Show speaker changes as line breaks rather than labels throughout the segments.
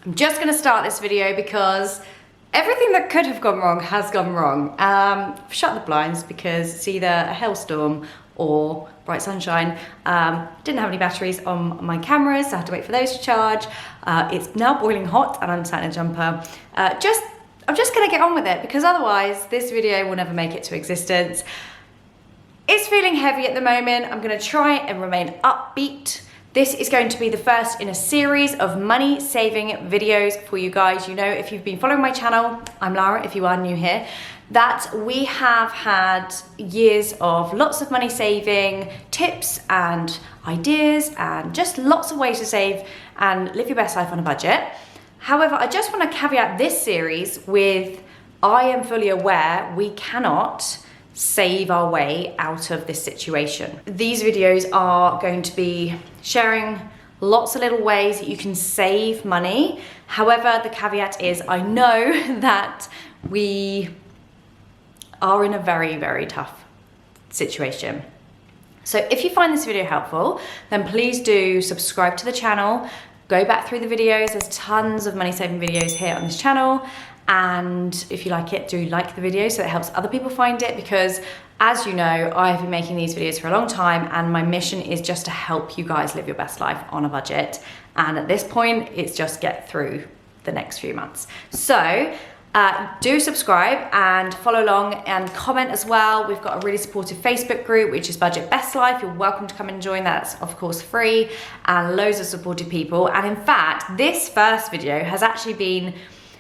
I'm just gonna start this video because everything that could have gone wrong has gone wrong. I've shut the blinds because it's either a hailstorm or bright sunshine. Didn't have any batteries on my cameras, so I had to wait for those to charge. It's now boiling hot and I'm sat in a jumper. I'm just gonna get on with it because otherwise this video will never make it to existence. It's feeling heavy at the moment. I'm gonna try and remain upbeat. This is going to be the first in a series of money saving videos for you guys. You know, if you've been following my channel, I'm Lara, if you are new here, that we have had years of lots of money saving tips and ideas and just lots of ways to save and live your best life on a budget. However, I just want to caveat this series with, I am fully aware we cannot save our way out of this situation. These videos are going to be sharing lots of little ways that you can save money. However, the caveat is I know that we are in a very, very tough situation. So if you find this video helpful, then please do subscribe to the channel, go back through the videos. There's tons of money saving videos here on this channel. And if you like it, do like the video so it helps other people find it, because as you know, I've been making these videos for a long time and my mission is just to help you guys live your best life on a budget. And at this point, it's just get through the next few months. So do subscribe and follow along and comment as well. We've got a really supportive Facebook group, which is Budget Best Life. You're welcome to come and join. That's of course free, and loads of supportive people. And in fact, this first video has actually been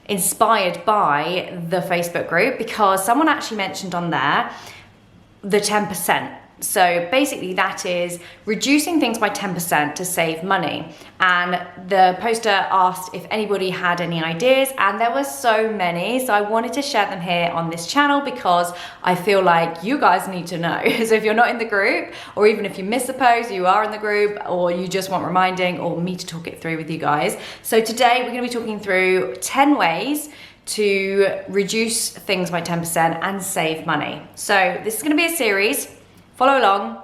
inspired by the Facebook group because someone actually mentioned on there the 10%. So basically that is reducing things by 10% to save money. And the poster asked if anybody had any ideas, and there were so many. So I wanted to share them here on this channel because I feel like you guys need to know. So if you're not in the group, or even if you miss the post, you are in the group, or you just want reminding or me to talk it through with you guys. So today we're gonna be talking through 10 ways to reduce things by 10% and save money. So this is gonna be a series. Follow along.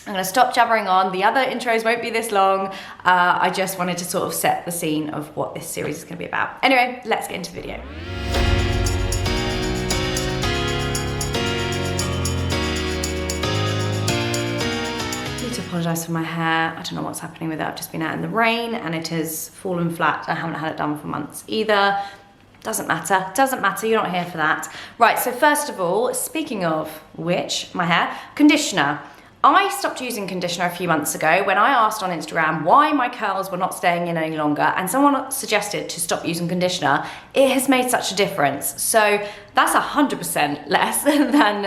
I'm gonna stop jabbering on. The other intros won't be this long. I just wanted to sort of set the scene of what this series is gonna be about. Anyway, let's get into the video. I need to apologize for my hair. I don't know what's happening with it. I've just been out in the rain and it has fallen flat. I haven't had it done for months either. Doesn't matter, you're not here for that. Right, so first of all, speaking of which, my hair, conditioner. I stopped using conditioner a few months ago when I asked on Instagram why my curls were not staying in any longer, and someone suggested to stop using conditioner. It has made such a difference. So that's 100% less than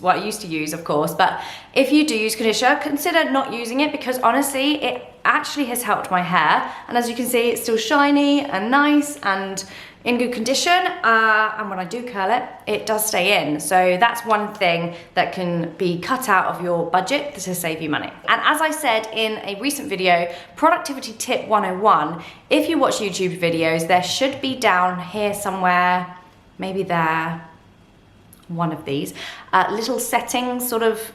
what I used to use, of course. But if you do use conditioner, consider not using it because honestly, it actually has helped my hair. And as you can see, it's still shiny and nice and in good condition, and when I do curl it, it does stay in. So that's one thing that can be cut out of your budget to save you money. And as I said in a recent video, productivity tip 101, if you watch YouTube videos, there should be down here somewhere, maybe there, one of these, little settings sort of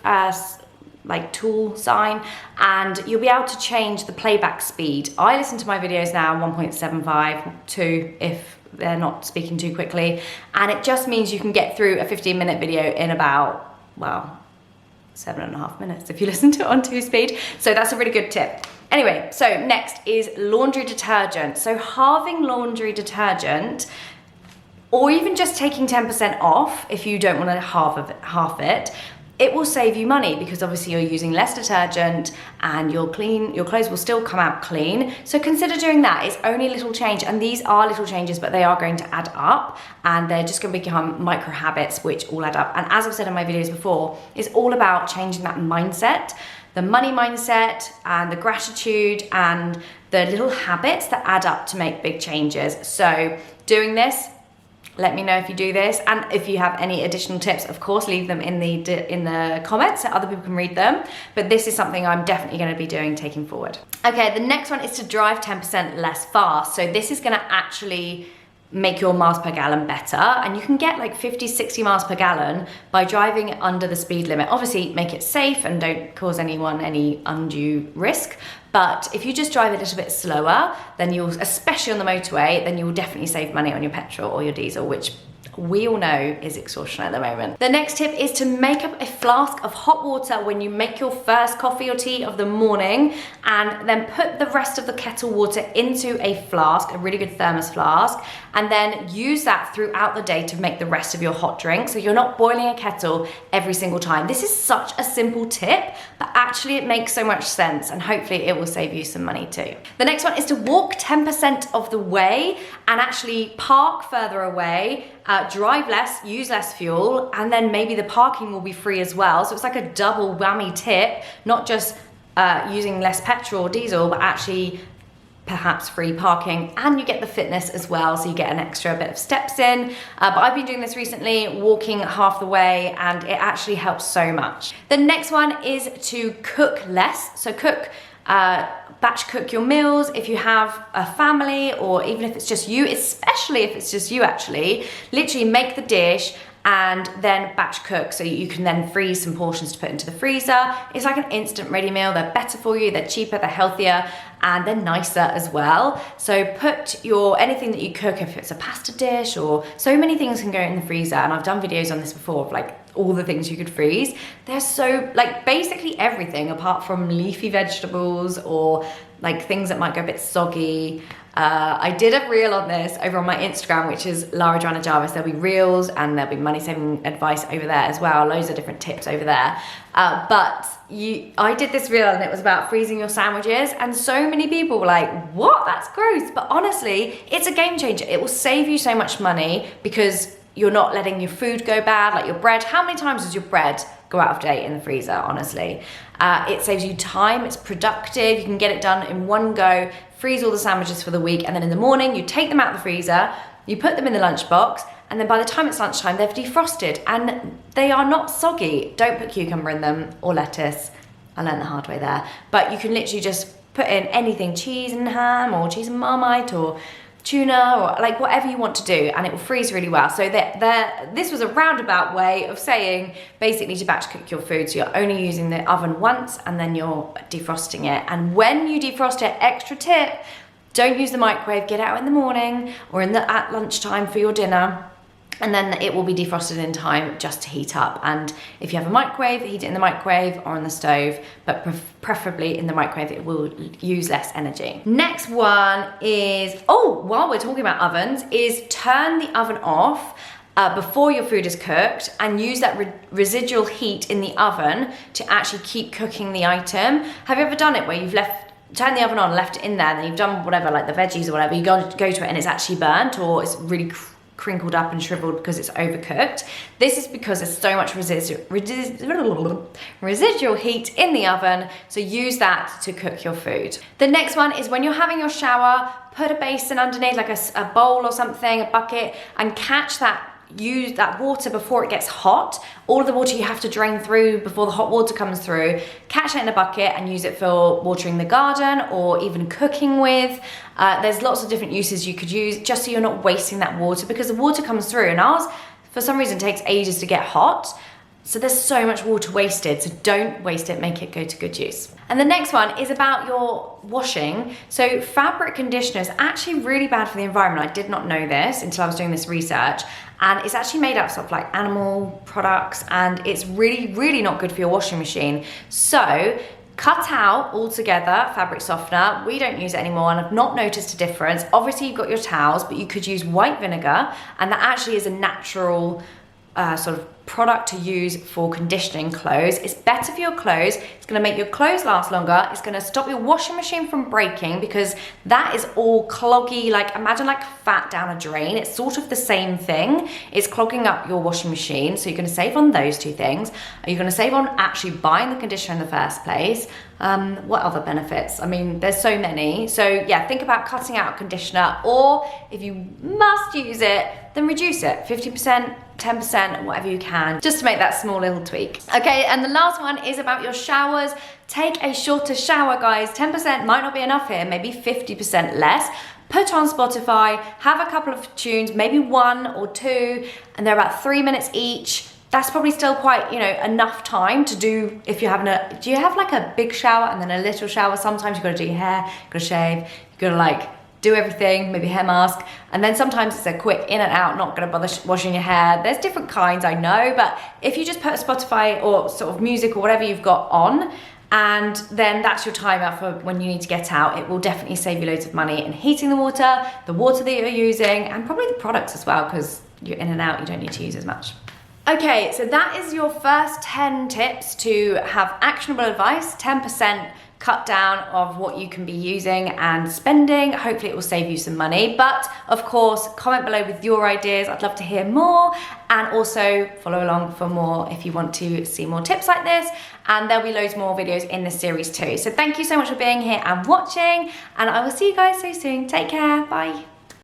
like tool sign, and you'll be able to change the playback speed. I listen to my videos now 1.75, 2 if they're not speaking too quickly, and it just means you can get through a 15-minute video in about, well, 7.5 minutes if you listen to it on 2 speed. So that's a really good tip. Anyway, so next is laundry detergent. So halving laundry detergent, or even just taking 10% off if you don't want to half it, it will save you money because obviously you're using less detergent and your clothes will still come out clean. So consider doing that. It's only a little change, and these are little changes, but they are going to add up, and they're just going to become micro habits which all add up. And as I've said in my videos before, it's all about changing that mindset, the money mindset and the gratitude and the little habits that add up to make big changes. So doing this, let me know if you do this, and if you have any additional tips, of course, leave them in the comments so other people can read them. But this is something I'm definitely going to be doing, taking forward. Okay, the next one is to drive 10% less fast. So this is going to actually make your miles per gallon better, and you can get like 50, 60 miles per gallon by driving under the speed limit. Obviously make it safe and don't cause anyone any undue risk, But if you just drive a little bit slower, then you'll, especially on the motorway, then you will definitely save money on your petrol or your diesel, which we all know is extortionate at the moment. The next tip is to make up a flask of hot water when you make your first coffee or tea of the morning, and then put the rest of the kettle water into a flask, a really good thermos flask, and then use that throughout the day to make the rest of your hot drink. So you're not boiling a kettle every single time. This is such a simple tip, but actually it makes so much sense, and hopefully it will save you some money too. The next one is to walk 10% of the way and actually park further away, drive less, use less fuel, and then maybe the parking will be free as well. So it's like a double whammy tip, not just using less petrol or diesel, but actually perhaps free parking, and you get the fitness as well, so you get an extra bit of steps in. But I've been doing this recently, walking half the way, and it actually helps so much. The next one is to cook less. So batch cook your meals if you have a family, or even if it's just you, especially if it's just you actually. Literally make the dish and then batch cook, so you can then freeze some portions to put into the freezer. It's like an instant ready meal. They're better for you, they're cheaper, they're healthier, and they're nicer as well. So put anything that you cook, if it's a pasta dish, or so many things can go in the freezer, and I've done videos on this before of like all the things you could freeze. There's so, like, basically everything apart from leafy vegetables or like things that might go a bit soggy. I did a reel on this over on my Instagram, which is Lara, Joanna, Jarvis. There'll be reels and there'll be money saving advice over there as well. Loads of different tips over there. I did this reel and it was about freezing your sandwiches, and so many people were like, what? That's gross. But honestly, it's a game changer. It will save you so much money because you're not letting your food go bad, like your bread. How many times does your bread go out of date in the freezer, honestly? It saves you time, it's productive, you can get it done in one go, freeze all the sandwiches for the week, and then in the morning you take them out of the freezer, you put them in the lunchbox, and then by the time it's lunchtime they've defrosted and they are not soggy. Don't put cucumber in them or lettuce. I learned the hard way there. But you can literally just put in anything, cheese and ham or cheese and Marmite or tuna, or like whatever you want to do, and it will freeze really well. So this was a roundabout way of saying basically to batch cook your food. So you're only using the oven once and then you're defrosting it. And when you defrost it, extra tip, don't use the microwave. Get out in the morning or at lunchtime for your dinner, and then it will be defrosted in time just to heat up. And if you have a microwave, heat it in the microwave or on the stove, but preferably in the microwave, it will use less energy. Next one is, while we're talking about ovens, is turn the oven off before your food is cooked, and use that residual heat in the oven to actually keep cooking the item. Have you ever done it where you've turned the oven on, left it in there, and then you've done whatever, like the veggies or whatever, you go to it and it's actually burnt, or it's really crinkled up and shriveled because it's overcooked? This is because there's so much residual heat in the oven, so use that to cook your food. The next one is when you're having your shower, put a basin underneath, like a bowl or something, a bucket, and use that water before it gets hot. All of the water you have to drain through before the hot water comes through, catch it in a bucket and use it for watering the garden or even cooking with. There's lots of different uses you could use, just so you're not wasting that water, because the water comes through and ours, for some reason, takes ages to get hot. So there's so much water wasted, so don't waste it, make it go to good use. And the next one is about your washing. So fabric conditioner is actually really bad for the environment. I did not know this until I was doing this research. And it's actually made out of like animal products, and it's really, really not good for your washing machine. So cut out altogether fabric softener. We don't use it anymore and I've not noticed a difference. Obviously you've got your towels, but you could use white vinegar, and that actually is a natural sort of product to use for conditioning clothes. It's better for your clothes. It's going to make your clothes last longer. It's going to stop your washing machine from breaking, because that is all cloggy, like imagine like fat down a drain. It's sort of the same thing. It's clogging up your washing machine. So you're going to save on those two things. You're going to save on actually buying the conditioner in the first place. What other benefits? I mean, there's so many. So yeah, think about cutting out a conditioner, or if you must use it, then reduce it 50%, 10%, whatever you can, just to make that small little tweak. Okay, and the last one is about your showers. Take a shorter shower, guys. 10% might not be enough here, maybe 50% less. Put on Spotify, have a couple of tunes, maybe one or two, and they're about 3 minutes each. that's probably still quite, you know, enough time to do if you're having do you have like a big shower and then a little shower? Sometimes you've got to do your hair, you've got to shave, you've got to like do everything, maybe hair mask, and then sometimes it's a quick in and out, not gonna bother washing your hair. There's different kinds, I know, but if you just put Spotify or sort of music or whatever you've got on, and then that's your timer for when you need to get out, it will definitely save you loads of money in heating the water that you're using, and probably the products as well, because you're in and out, you don't need to use as much. Okay, so that is your first 10 tips to have actionable advice, 10% cut down of what you can be using and spending. Hopefully it will save you some money. But of course, comment below with your ideas. I'd love to hear more, and also follow along for more if you want to see more tips like this. And there'll be loads more videos in this series too. So thank you so much for being here and watching, and I will see you guys so soon. Take care, bye.